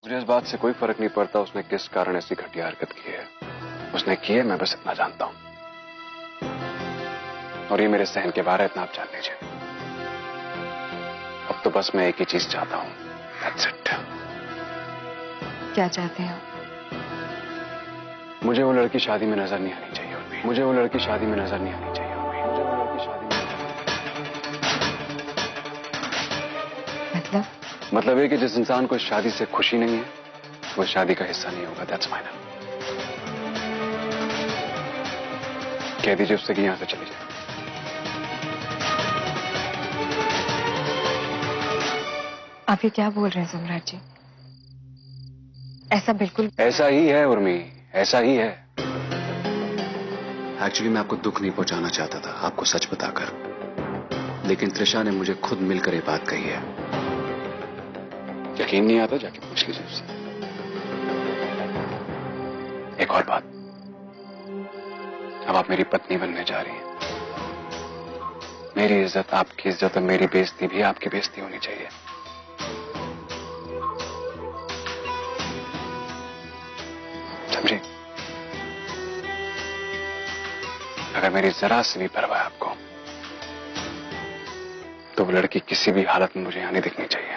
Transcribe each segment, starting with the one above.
मुझे इस बात से कोई फर्क नहीं पड़ता उसने किस कारण ऐसी घटिया हरकत की है। उसने की है, मैं बस इतना जानता हूं। और ये मेरे सहन के बाहर है, इतना आप जान लीजिए। अब तो बस मैं एक ही चीज चाहता हूं, That's it। क्या चाहते हैं आप? मुझे वो लड़की शादी में नजर नहीं आनी चाहिए उर्मी। मुझे वो लड़की शादी में नजर नहीं आनी चाहिए उर्मी। मुझे वो लड़की शादी में मतलब है कि जिस इंसान को इस शादी से खुशी नहीं है वो शादी का हिस्सा नहीं होगा। That's final. कह दीजिए उससे कि यहां से चली जाए। आप ये क्या बोल रहे हैं सम्राट जी? ऐसा बिल्कुल ऐसा ही है उर्मी, ऐसा ही है। एक्चुअली मैं आपको दुख नहीं पहुंचाना चाहता था, आपको सच बताकर, लेकिन त्रिशा ने मुझे खुद मिलकर ये बात कही है। यकीन नहीं आता? जाके पूछ लीजिए उससे। एक और बात, अब आप मेरी पत्नी बनने जा रही हैं। मेरी इज्जत आपकी इज्जत और मेरी बेइज्जती भी आपकी बेइज्जती होनी चाहिए। समझे? अगर मेरी जरा से भी परवाह है आपको तो वो लड़की किसी भी हालत में मुझे यहां नहीं दिखनी चाहिए।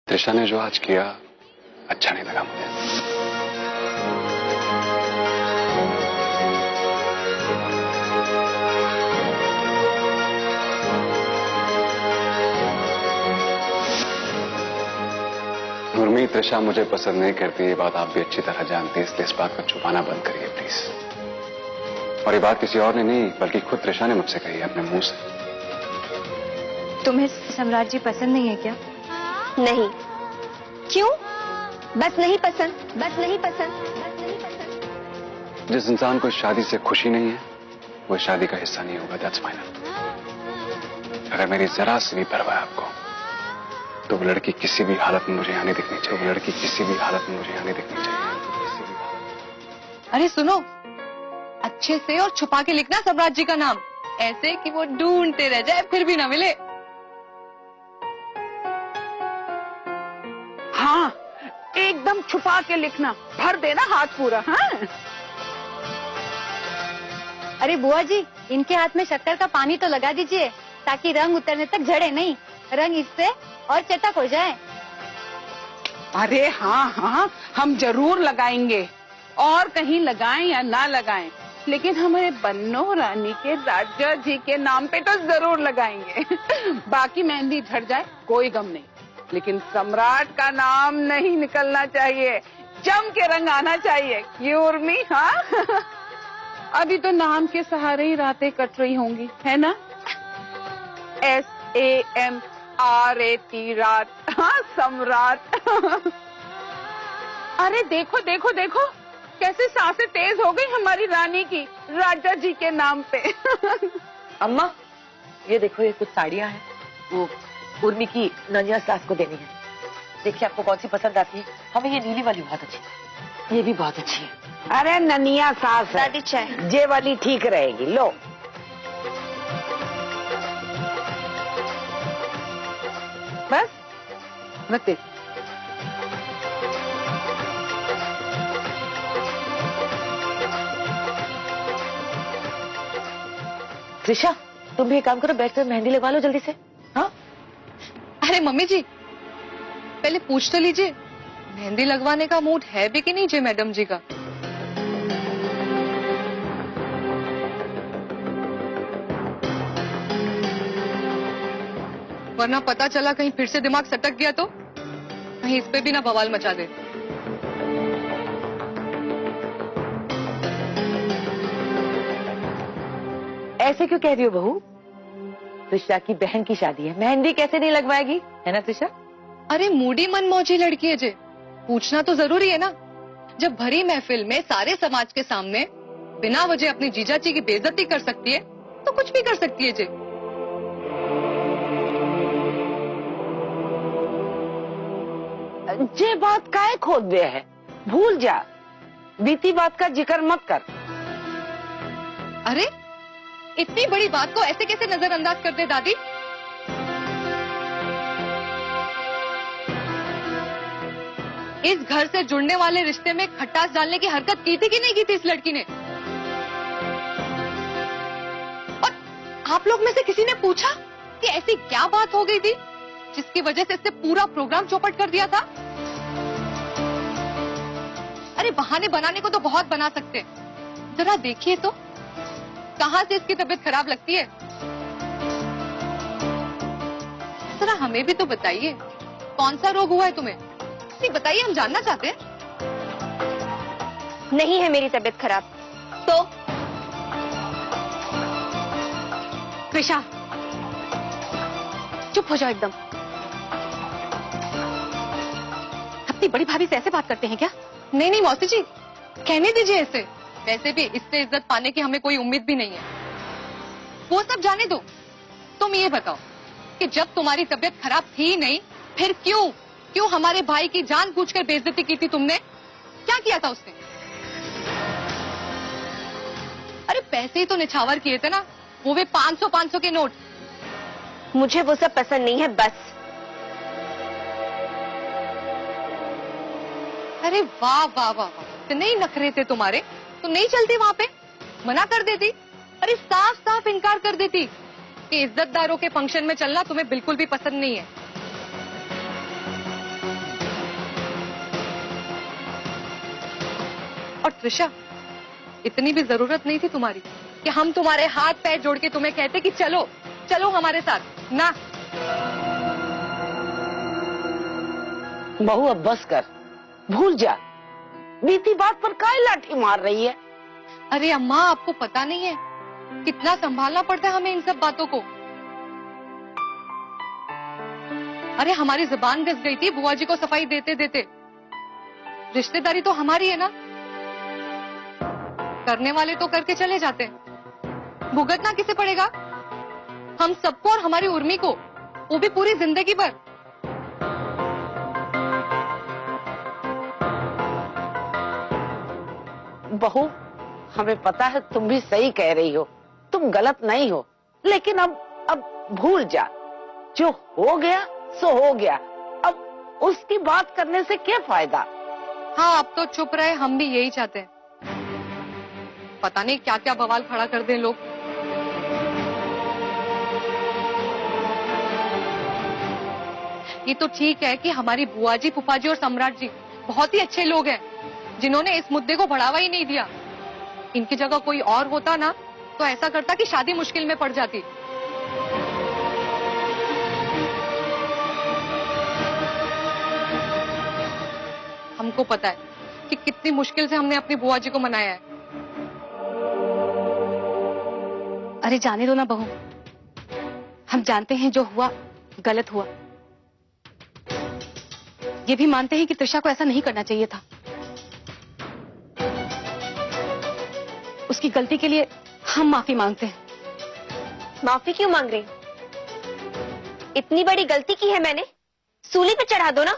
त्रिशा ने जो आज किया अच्छा नहीं लगा मुझे। उर्मी, त्रिशा मुझे पसंद नहीं करती, ये बात आप भी अच्छी तरह जानती हैं, इसलिए इस बात को छुपाना बंद करिए प्लीज। और ये बात किसी और ने नहीं बल्कि खुद त्रिशा ने मुझसे कही है अपने मुंह से। तुम्हें सम्राट जी पसंद नहीं है क्या? नहीं। क्यों? बस नहीं पसंद, बस नहीं पसंद, बस नहीं पसंद। जिस इंसान को इस शादी से खुशी नहीं है वो इस शादी का हिस्सा नहीं होगा। That's final. अगर मेरी जरा से भी परवाह है आपको तो वो लड़की किसी भी हालत में मुझे यहां नहीं दिखनी चाहिए। वो लड़की किसी भी हालत में मुझे यहां नहीं दिखनी चाहिए। अरे सुनो, अच्छे से और छुपा के लिखना सम्राट जी का नाम, ऐसे कि वो ढूंढते रह जाए फिर भी ना मिले। हाँ, एकदम छुपा के लिखना, भर देना हाथ पूरा। हाँ? अरे बुआ जी, इनके हाथ में शक्कर का पानी तो लगा दीजिए ताकि रंग उतरने तक झड़े नहीं, रंग इससे और चटक हो जाए। अरे हाँ हाँ, हम जरूर लगाएंगे, और कहीं लगाएं या ना लगाएं, लेकिन हमारे बन्नो रानी के राजा जी के नाम पे तो जरूर लगाएंगे। बाकी मेहंदी झड़ जाए कोई गम नहीं, लेकिन सम्राट का नाम नहीं निकलना चाहिए, जम के रंग आना चाहिए। क्यों उर्मी? हाँ? अभी तो नाम के सहारे ही रातें कट रही होंगी, है ना? SAMRAT, रात। हाँ, सम्राट। अरे देखो देखो देखो, कैसे सांसें तेज हो गई हमारी रानी की राजा जी के नाम पे। अम्मा, ये देखो, ये कुछ साड़ियाँ हैं, वो उर्मी की ननिया सास को देनी है। देखिए आपको कौन सी पसंद आती है? हमें ये नीली वाली बहुत अच्छी है, ये भी बहुत अच्छी है। अरे ननिया सास है, दादी चाय। जे वाली ठीक रहेगी, लो। बस रखते। त्रिशा, तुम भी एक काम करो, बैठकर मेहंदी लगवा लो जल्दी से। हाँ? अरे मम्मी जी, पहले पूछ तो लीजिए मेहंदी लगवाने का मूड है भी कि नहीं जी मैडम जी का। वरना पता चला कहीं फिर से दिमाग सटक गया तो कहीं इस पे भी ना बवाल मचा दे। ऐसे क्यों कह रही हो बहू? त्रिशा की बहन की शादी है, मेहंदी कैसे नहीं लगवाएगी, है ना त्रिशा? अरे मूडी मन मौजी लड़की है जे, पूछना तो जरूरी है ना। जब भरी महफिल में सारे समाज के सामने बिना वजह अपनी जीजाजी की बेइज्जती कर सकती है तो कुछ भी कर सकती है जे। जे बात काहे खोद दे है, भूल जा, बीती बात का जिक्र मत कर। अरे इतनी बड़ी बात को ऐसे कैसे नजरअंदाज कर दे दादी? इस घर से जुड़ने वाले रिश्ते में खटास डालने की हरकत की थी कि नहीं की थी इस लड़की ने? और आप लोग में से किसी ने पूछा कि ऐसी क्या बात हो गई थी जिसकी वजह से इसने पूरा प्रोग्राम चौपट कर दिया था? अरे बहाने बनाने को तो बहुत बना सकते, जरा देखिए तो कहां से इसकी तबीयत खराब लगती है। जरा हमें भी तो बताइए, कौन सा रोग हुआ है तुम्हें? नहीं बताइए, हम जानना चाहते हैं। नहीं है मेरी तबीयत खराब। तो त्रिशा चुप हो जाओ एकदम। अपनी बड़ी भाभी से ऐसे बात करते हैं क्या? नहीं नहीं मौसी जी, कहने दीजिए इसे। वैसे भी इससे इज्जत पाने की हमें कोई उम्मीद भी नहीं है। वो सब जाने दो, तुम ये बताओ कि जब तुम्हारी तबीयत खराब थी नहीं, फिर क्यों हमारे भाई की जान पूछकर बेइज्जती की थी तुमने? क्या किया था उसने? अरे पैसे ही तो निछावर किए थे ना, वो भी 500 के नोट। मुझे वो सब पसंद नहीं है, बस। अरे वाह वाह वाह वाह, इतने ही नखरे थे तुम्हारे तो नहीं चलती वहां पे? मना कर देती। अरे साफ साफ इनकार कर देती कि इज्जतदारों के फंक्शन में चलना तुम्हें बिल्कुल भी पसंद नहीं है। और त्रिशा, इतनी भी जरूरत नहीं थी तुम्हारी कि हम तुम्हारे हाथ पैर जोड़ के तुम्हें कहते कि चलो चलो हमारे साथ ना। बहू अब बस कर, भूल जा, बीती बात पर काहे लाठी मार रही है? अरे अम्मा, आपको पता नहीं है कितना संभालना पड़ता है हमें इन सब बातों को। अरे हमारी जुबान घस गई थी बुआ जी को सफाई देते देते। रिश्तेदारी तो हमारी है ना, करने वाले तो करके चले जाते, भुगतना किसे पड़ेगा? हम सबको और हमारी उर्मी को, वो भी पूरी जिंदगी भर। बहू, हमें पता है तुम भी सही कह रही हो, तुम गलत नहीं हो, लेकिन अब भूल जा, जो हो गया सो हो गया, अब उसकी बात करने से क्या फायदा? हाँ, अब तो चुप रहे, हम भी यही चाहते हैं। पता नहीं क्या क्या बवाल खड़ा कर दें लोग। ये तो ठीक है कि हमारी बुआ जी, फूफा जी और सम्राट जी बहुत ही अच्छे लोग हैं, जिन्होंने इस मुद्दे को बढ़ावा ही नहीं दिया। इनकी जगह कोई और होता ना तो ऐसा करता कि शादी मुश्किल में पड़ जाती। हमको पता है कि कितनी मुश्किल से हमने अपनी बुआ जी को मनाया है। अरे जाने दो ना बहू, हम जानते हैं जो हुआ गलत हुआ। ये भी मानते हैं कि त्रिशा को ऐसा नहीं करना चाहिए था। उसकी गलती के लिए हम माफी मांगते हैं। माफी क्यों मांग रही? इतनी बड़ी गलती की है मैंने, सूली पे चढ़ा दो ना।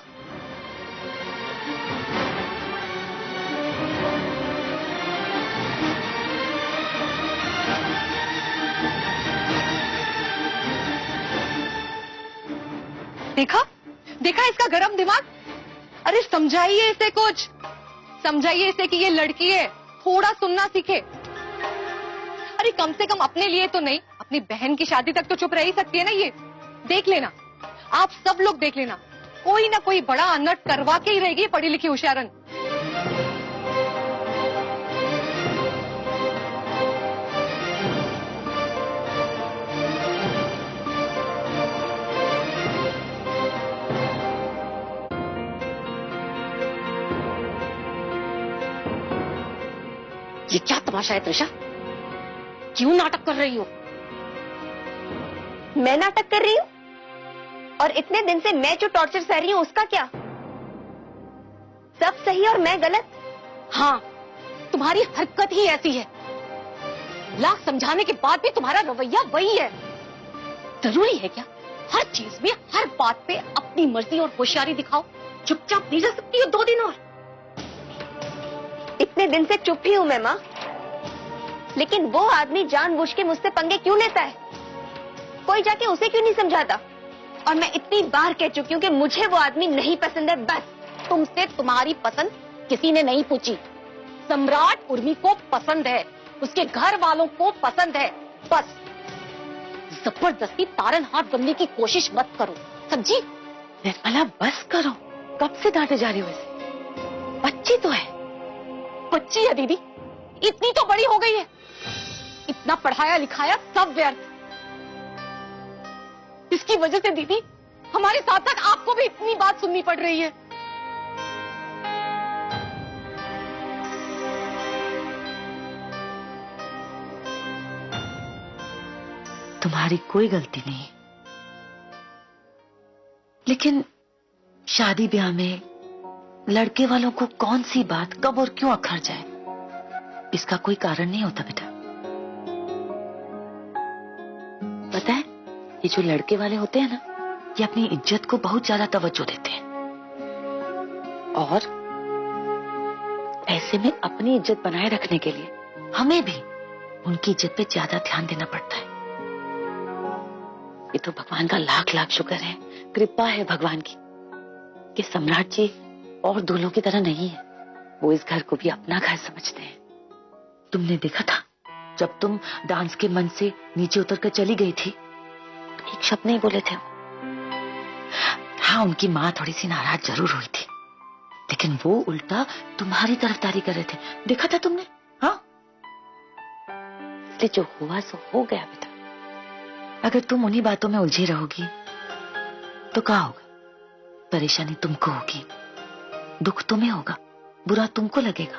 देखा देखा इसका गरम दिमाग। अरे समझाइए इसे कुछ, समझाइए इसे कि ये लड़की है, थोड़ा सुनना सीखे। अरे कम से कम अपने लिए तो नहीं, अपनी बहन की शादी तक तो चुप रह ही सकती है ना। ये देख लेना, आप सब लोग देख लेना, कोई ना कोई बड़ा अनर्थ करवा के ही रहेगी पढ़ी लिखी होशियारन। ये क्या तमाशा है त्रिशा? क्यों नाटक कर रही हो? मैं नाटक कर रही हूँ? और इतने दिन से मैं जो टॉर्चर सह रही हूँ उसका क्या? सब सही और मैं गलत? हाँ, तुम्हारी हरकत ही ऐसी है। लाख समझाने के बाद भी तुम्हारा रवैया वही है। जरूरी है क्या हर चीज में, हर बात पे अपनी मर्जी और होशियारी दिखाओ? चुपचाप नहीं रह सकती हो 2 दिन और? इतने दिन से चुप ही हूँ मैं माँ, लेकिन वो आदमी जानबूझ के मुझसे पंगे क्यों लेता है? कोई जाके उसे क्यों नहीं समझाता? और मैं इतनी बार कह चुकी हूँ कि मुझे वो आदमी नहीं पसंद है। बस तुमसे तुम्हारी पसंद किसी ने नहीं पूछी। सम्राट उर्मी को पसंद है, उसके घर वालों को पसंद है। बस जबरदस्ती तारन हाथ बनने की कोशिश मत करो, समझी? निर्मला बस करो, कब से डांटे जा रही हो इसे? बच्ची तो है। बच्ची है दीदी, इतनी तो बड़ी हो गई है। इतना पढ़ाया लिखाया सब व्यर्थ। इसकी वजह से दीदी हमारे साथ साथ आपको भी इतनी बात सुननी पड़ रही है। तुम्हारी कोई गलती नहीं, लेकिन शादी ब्याह में लड़के वालों को कौन सी बात कब और क्यों अखर जाए, इसका कोई कारण नहीं होता बेटा। पता है, ये जो लड़के वाले होते हैं ना, ये अपनी इज्जत को बहुत ज्यादा तवज्जो देते हैं, और ऐसे में अपनी इज्जत बनाए रखने के लिए हमें भी उनकी इज्जत पे ज्यादा ध्यान देना पड़ता है। ये तो भगवान का लाख लाख शुक्र है, कृपा है भगवान की कि सम्राट जी और दूल्हों की तरह नहीं है। वो इस घर को भी अपना घर समझते हैं। तुमने देखा था जब तुम डांस के मंच से नीचे उतरकर चली गई थी, एक शब्द नहीं बोले थे। हाँ, उनकी माँ थोड़ी सी नाराज जरूर हुई थी, लेकिन वो उल्टा तुम्हारी तरफदारी कर रहे थे। देखा था तुमने? हाँ, इसलिए जो हुआ सो हो गया बेटा। अगर तुम उन्हीं बातों में उलझी रहोगी तो क्या होगा? परेशानी तुमको होगी, दुख तुम्हें होगा, बुरा तुमको लगेगा।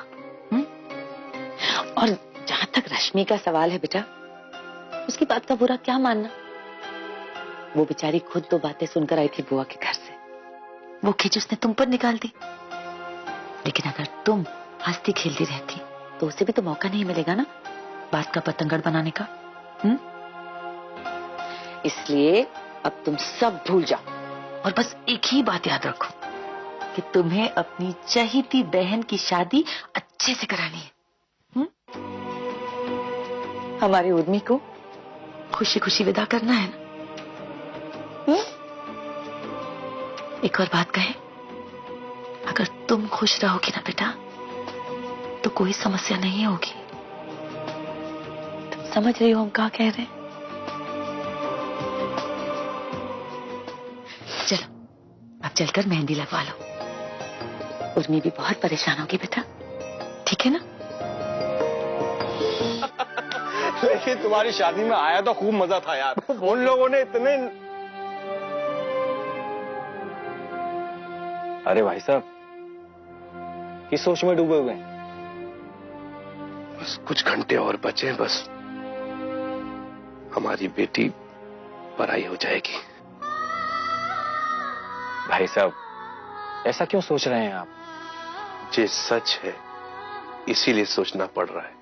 और जहां तक रश्मि का सवाल है बेटा, उसकी बात का बुरा क्या मानना? वो बेचारी खुद 2 बातें सुनकर आई थी बुआ के घर से, वो खिंच उसने तुम पर निकाल दी। लेकिन अगर तुम हंसती खेलती रहती तो उसे भी तो मौका नहीं मिलेगा ना बात का पतंगड़ बनाने का। इसलिए अब तुम सब भूल जाओ और बस एक ही बात याद रखो कि तुम्हें अपनी चहेती बहन की शादी अच्छे से करानी है। हमारी उर्मी को खुशी खुशी विदा करना है ना। एक और बात कहे, अगर तुम खुश रहोगी ना बेटा तो कोई समस्या नहीं होगी। तुम समझ रही हो हम क्या कह रहे हैं? चलो अब चलकर मेहंदी लगवा लो। उर्मी भी बहुत परेशान होगी बेटा, ठीक है ना? लेकिन तुम्हारी शादी में आया तो खूब मजा था यार। उन लोगों ने इतने... अरे भाई साहब, किस सोच में डूबे हुए हैं? बस कुछ घंटे और बचे, बस हमारी बेटी पराई हो जाएगी। भाई साहब, ऐसा क्यों सोच रहे हैं आप? ये सच है, इसीलिए सोचना पड़ रहा है।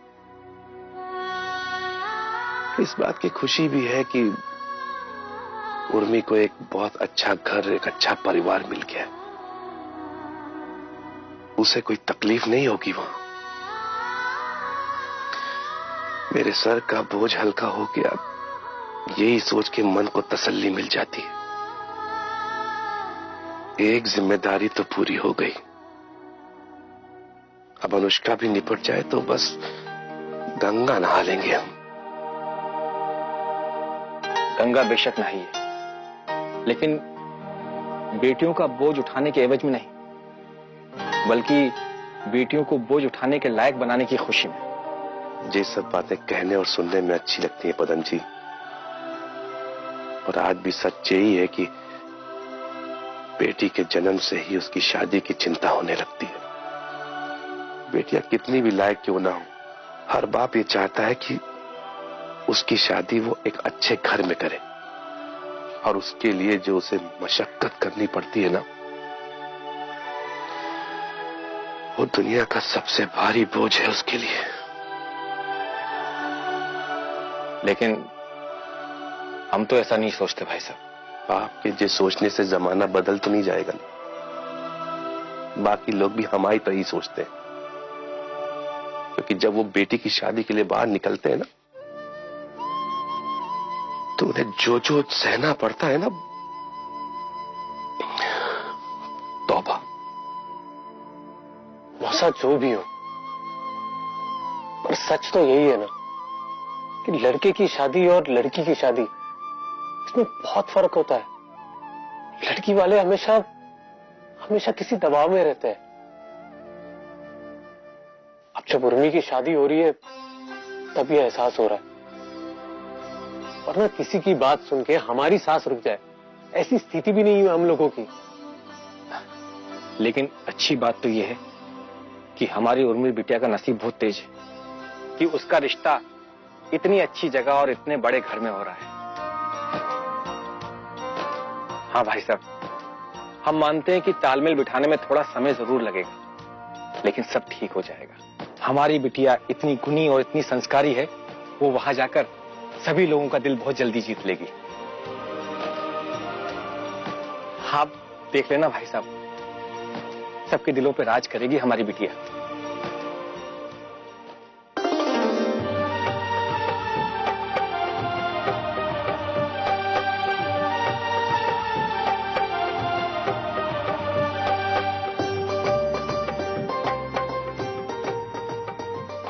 इस बात की खुशी भी है कि उर्मी को एक बहुत अच्छा घर, एक अच्छा परिवार मिल गया। उसे कोई तकलीफ नहीं होगी वहां। मेरे सर का बोझ हल्का हो गया, यही सोच के मन को तसल्ली मिल जाती है। एक जिम्मेदारी तो पूरी हो गई, अब अनुष्का भी निपट जाए तो बस गंगा नहा लेंगे हम। गंगा बेशक नहीं है, लेकिन बेटियों का बोझ उठाने के एवज में नहीं, बल्कि बेटियों को बोझ उठाने के लायक बनाने की खुशी में। ये सब बातें कहने और सुनने में अच्छी लगती है पदम जी, और आज भी सच यही है कि बेटी के जन्म से ही उसकी शादी की चिंता होने लगती है। बेटियां कितनी भी लायक क्यों ना हो, हर बाप ये चाहता है कि उसकी शादी वो एक अच्छे घर में करे, और उसके लिए जो उसे मशक्कत करनी पड़ती है ना, वो दुनिया का सबसे भारी बोझ है उसके लिए। लेकिन हम तो ऐसा नहीं सोचते भाई साहब। आपके जिस सोचने से जमाना बदल तो नहीं जाएगा ना। बाकी लोग भी हमारी तरह ही सोचते हैं, क्योंकि जब वो बेटी की शादी के लिए बाहर निकलते हैं ना, तो उन्हें जो जो सहना पड़ता है ना, तौबा। मौसा जो भी हो, पर सच तो यही है ना कि लड़के की शादी और लड़की की शादी, इसमें बहुत फर्क होता है। लड़की वाले हमेशा हमेशा किसी दबाव में रहते हैं। अब जब उर्मी की शादी हो रही है तब ये एहसास हो रहा है, वरना किसी की बात सुन के हमारी सांस रुक जाए ऐसी स्थिति भी नहीं हुई हम लोगों की। लेकिन अच्छी बात तो यह है कि हमारी उर्मी बिटिया का नसीब बहुत तेज है कि उसका रिश्ता इतनी अच्छी जगह और इतने बड़े घर में हो रहा है। हाँ भाई साहब, हम मानते हैं कि तालमेल बिठाने में थोड़ा समय जरूर लगेगा, लेकिन सब ठीक हो जाएगा। हमारी बिटिया इतनी गुणी और इतनी संस्कारी है, वो वहां जाकर सभी लोगों का दिल बहुत जल्दी जीत लेगी। आप देख लेना भाई साहब, सबके दिलों पे राज करेगी हमारी बिटिया।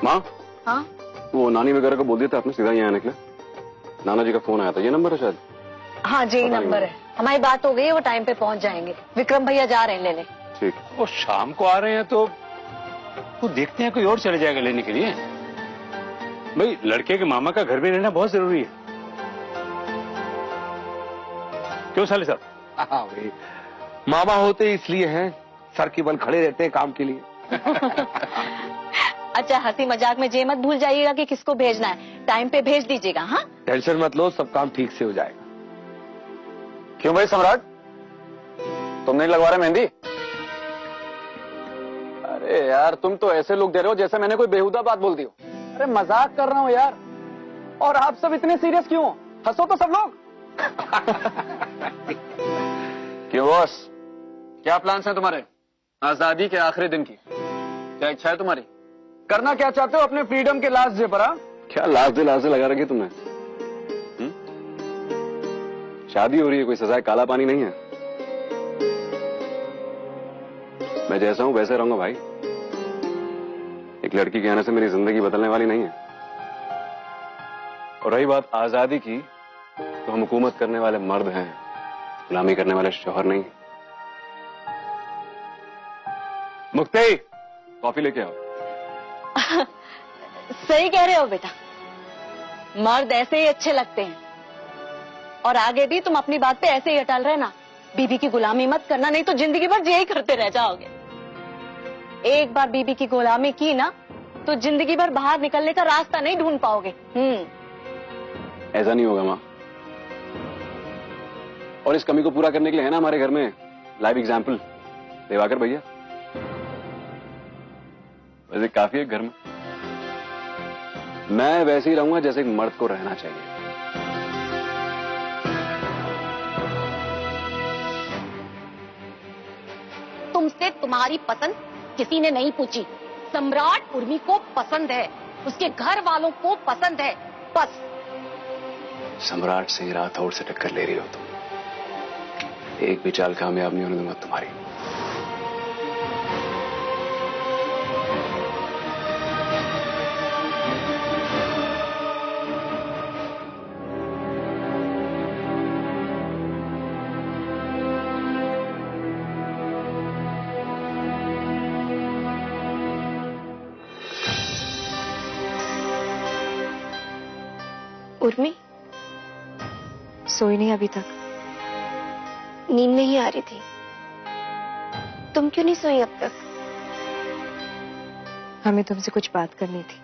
माँ, हाँ? वो नानी वगैरह को बोल दिया था आपने सीधा यहाँ आने के लिए? नाना जी का फोन आया था, ये नंबर है शायद? हाँ जी, नंबर है। हमारी बात हो गई, वो टाइम पे पहुंच जाएंगे। विक्रम भैया जा रहे हैं लेने। ठीक। वो शाम को आ रहे हैं तो देखते हैं कोई और चले जाएगा लेने के लिए। भाई लड़के के मामा का घर में रहना बहुत जरूरी है। क्यों साले साहब? हाँ भाई, मामा होते इसलिए हैं, सर के बल खड़े रहते हैं काम के लिए। अच्छा, हंसी मजाक में ये मत भूल जाइएगा कि किसको भेजना है, टाइम पे भेज दीजिएगा। हाँ, टेंशन मत लो, सब काम ठीक से हो जाएगा। क्यों भाई सम्राट, तुम नहीं लगवा रहे मेहंदी? अरे यार, तुम तो ऐसे लोग दे रहे हो जैसे मैंने कोई बेहुदा बात बोल दी हो। अरे मजाक कर रहा हूँ यार, और आप सब इतने सीरियस क्यों? हंसो तो सब लोग। क्यों बॉस, क्या प्लान्स हैं तुम्हारे आजादी के आखिरी दिन की? क्या इच्छा है तुम्हारी? करना क्या चाहते हो अपने फ्रीडम के लास्ट डे पर? क्या लास्ट डे लगा रखी तुमने? शादी हो रही है, कोई सजाए काला पानी नहीं है। मैं जैसा हूं वैसे रहूंगा भाई। एक लड़की के आने से मेरी जिंदगी बदलने वाली नहीं है। और रही बात आजादी की, तो हम हुकूमत करने वाले मर्द हैं, गुलामी करने वाले शौहर नहीं। मुक्ति, कॉफी लेके आओ। सही कह रहे हो बेटा, मर्द ऐसे ही अच्छे लगते हैं। और आगे भी तुम अपनी बात पे ऐसे ही अटल रहना, बीबी की गुलामी मत करना, नहीं तो जिंदगी भर यही करते रह जाओगे। एक बार बीबी की गुलामी की ना, तो जिंदगी भर बाहर निकलने का रास्ता नहीं ढूंढ पाओगे। ऐसा नहीं होगा माँ, और इस कमी को पूरा करने के लिए है ना हमारे घर में लाइव एग्जाम्पल दिवाकर भैया। वैसे काफी है घर में, मैं वैसे ही रहूंगा जैसे एक मर्द को रहना चाहिए। तुमसे तुम्हारी पसंद किसी ने नहीं पूछी। सम्राट उर्मी को पसंद है, उसके घर वालों को पसंद है, बस। सम्राट से ही राठौड़ से टक्कर ले रही हो तुम। एक भी चाल कामयाब नहीं होने दूंगा तुम्हारी। उर्मी सोई नहीं अभी तक? नींद नहीं आ रही थी। तुम क्यों नहीं सोई अब तक? हमें तुमसे कुछ बात करनी थी।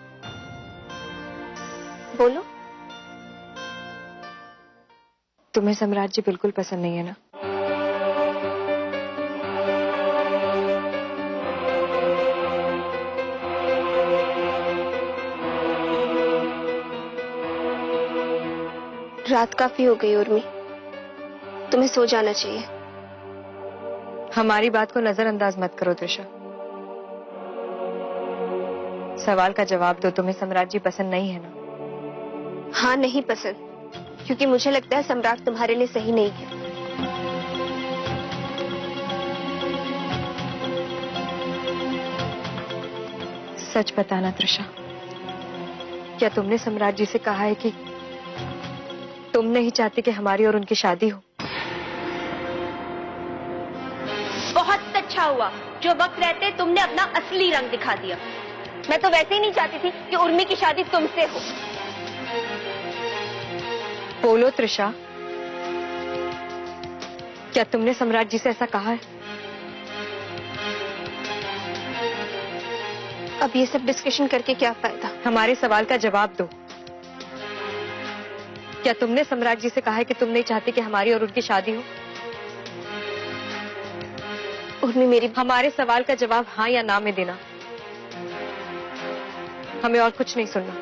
बोलो। तुम्हें सम्राट जी बिल्कुल पसंद नहीं है ना? रात काफी हो गई उर्मी, तुम्हें सो जाना चाहिए। हमारी बात को नजरअंदाज मत करो त्रिशा। सवाल का जवाब दो, तुम्हें सम्राट जी पसंद नहीं है ना? हाँ, नहीं पसंद, क्योंकि मुझे लगता है सम्राट तुम्हारे लिए सही नहीं है। सच बताना त्रिशा, क्या तुमने सम्राट जी से कहा है कि तुम नहीं चाहती कि हमारी और उनकी शादी हो? बहुत अच्छा हुआ जो वक्त रहते तुमने अपना असली रंग दिखा दिया। मैं तो वैसे ही नहीं चाहती थी कि उर्मी की शादी तुमसे हो। बोलो त्रिशा, क्या तुमने सम्राट जी से ऐसा कहा है? अब ये सब डिस्कशन करके क्या फायदा? हमारे सवाल का जवाब दो। क्या तुमने सम्राट जी से कहा है कि तुम नहीं चाहती कि हमारी और उनकी शादी हो? उर्मी मेरी, हमारे सवाल का जवाब हाँ या ना में देना। हमें और कुछ नहीं सुनना।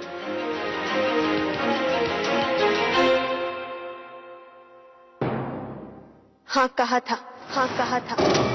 हाँ कहा था, हाँ कहा था।